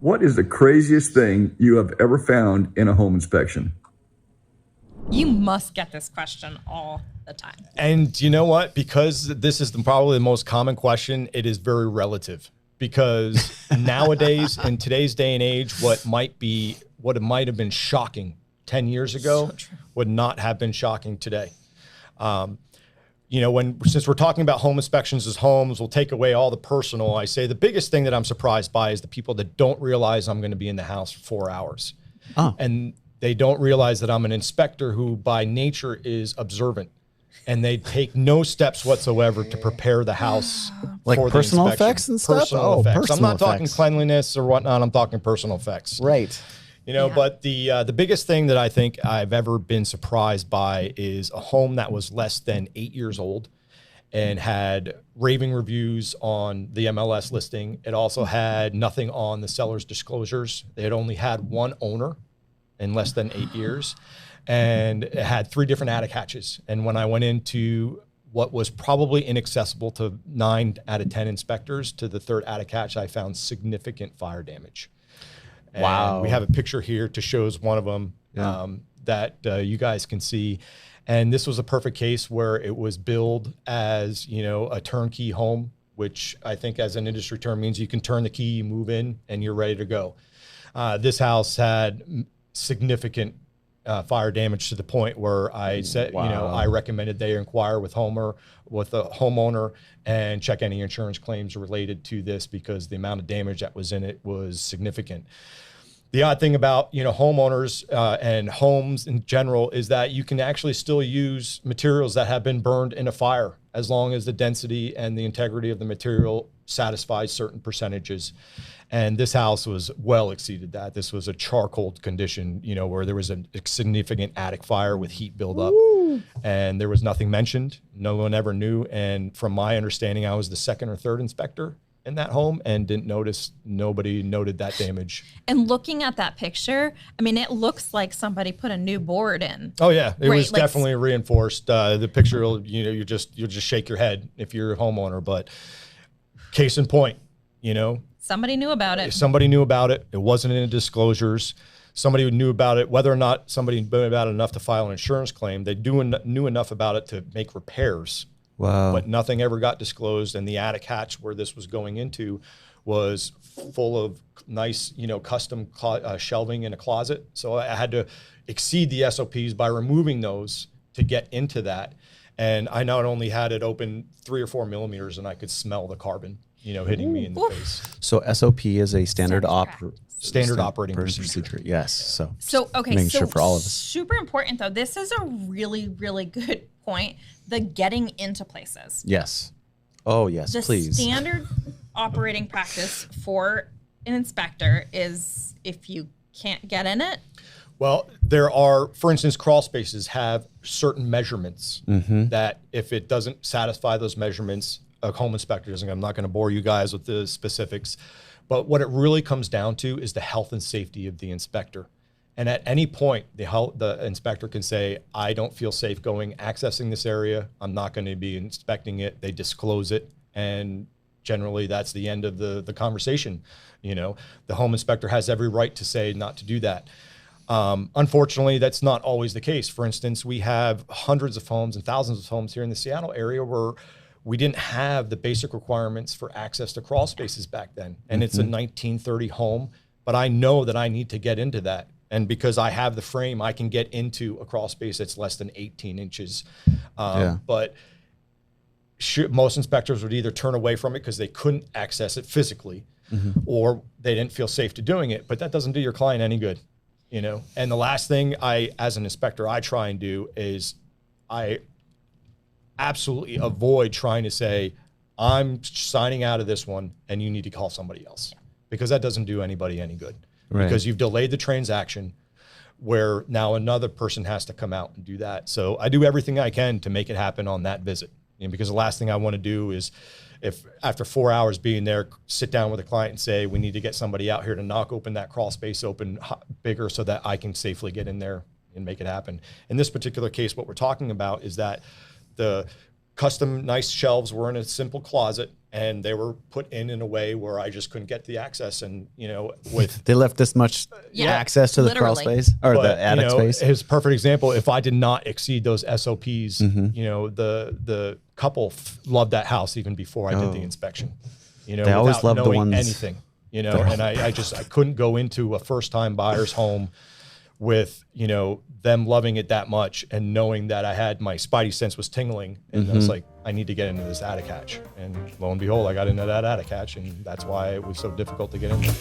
What is the craziest thing you have ever found in a home inspection? You must get this question all the time. And you know what? Because this is probably the most common question, it is very relative. Because nowadays, in today's day and age, what it might have been shocking 10 years ago would not have been shocking today. Since we're talking about home inspections as homes, we'll take away all the personal. I say the biggest thing that I'm surprised by is the people that don't realize I'm going to be in the house for 4 hours. And they don't realize that I'm an inspector who by nature is observant, and they take no steps whatsoever to prepare the house like for personal the inspection. effects and stuff. Personal effects. Personal I'm not talking effects. cleanliness or whatnot. I'm talking personal effects. Right. But the biggest thing that I think I've ever been surprised by is a home that was less than 8 years old and had raving reviews on the MLS listing. It also had nothing on the seller's disclosures. They had only had one owner in less than 8 years, and it had 3 different attic hatches. And when I went into what was probably inaccessible to 9 out of 10 inspectors, to the 3rd attic hatch, I found significant fire damage. And wow. We have a picture here to shows one of them that you guys can see. And this was a perfect case where it was billed as, a turnkey home, which I think as an industry term means you can turn the key, you move in, and you're ready to go. This house had significant fire damage to the point where I said, I recommended they inquire with the homeowner and check any insurance claims related to this, because the amount of damage that was in it was significant. The odd thing about, homeowners and homes in general is that you can actually still use materials that have been burned in a fire as long as the density and the integrity of the material satisfies certain percentages. And this house was well exceeded that. This was a charcoal condition, where there was a significant attic fire with heat buildup. And there was nothing mentioned. No one ever knew. And from my understanding, I was the 2nd or 3rd inspector in that home and didn't notice, nobody noted that damage. And looking at that picture, it looks like somebody put a new board in. Oh yeah, it was definitely reinforced. The picture, you'll just shake your head if you're a homeowner, but case in point, Somebody knew about it. Somebody knew about it. It wasn't in the disclosures. Somebody knew about it, whether or not somebody knew about it enough to file an insurance claim. They knew enough about it to make repairs. Wow. But nothing ever got disclosed. And the attic hatch where this was going into was full of nice, custom shelving in a closet. So I had to exceed the SOPs by removing those to get into that. And I not only had it open 3 or 4 millimeters, and I could smell the carbon, hitting me in the face. So SOP is a standard operating procedure. Yes. So okay. Sure for all of us. Super important though. This is a really, really good point. The getting into places. Yes. Oh yes, please. The standard operating practice for an inspector is if you can't get in it. Well, there are, for instance, crawl spaces have certain measurements that if it doesn't satisfy those measurements, a home inspector doesn't. I'm not going to bore you guys with the specifics, but what it really comes down to is the health and safety of the inspector. And at any point, the inspector can say, I don't feel safe accessing this area. I'm not going to be inspecting it. They disclose it. And generally that's the end of the conversation. The home inspector has every right to say not to do that. Unfortunately, that's not always the case. For instance, we have hundreds of homes and thousands of homes here in the Seattle area where we didn't have the basic requirements for access to crawl spaces back then. And it's a 1930 home, but I know that I need to get into that. And because I have the frame, I can get into a crawl space that's less than 18 inches. But most inspectors would either turn away from it because they couldn't access it physically, or they didn't feel safe to doing it. But that doesn't do your client any good, And the last thing as an inspector, I try and do is I absolutely avoid trying to say, I'm signing out of this one and you need to call somebody else, because that doesn't do anybody any good. Right. Because you've delayed the transaction where now another person has to come out and do that. So I do everything I can to make it happen on that visit. Because the last thing I want to do is, if after 4 hours being there, sit down with a client and say, we need to get somebody out here to knock open that crawl space open bigger so that I can safely get in there and make it happen. In this particular case, what we're talking about is that the custom nice shelves were in a simple closet, and they were put in a way where I just couldn't get the access. And, you know, with They left this much Yeah, access to the crawl literally. space or but, the attic you know, space. His perfect example, if I did not exceed those SOPs, you know, the couple loved that house even before I did the inspection. You know, They always without love the knowing ones- anything. You know, and I couldn't go into a first time buyer's home with, you know, them loving it that much and knowing that I had my spidey sense was tingling, and I was like, I need to get into this attic hatch. And lo and behold, I got into that attic hatch, and that's why it was so difficult to get in there.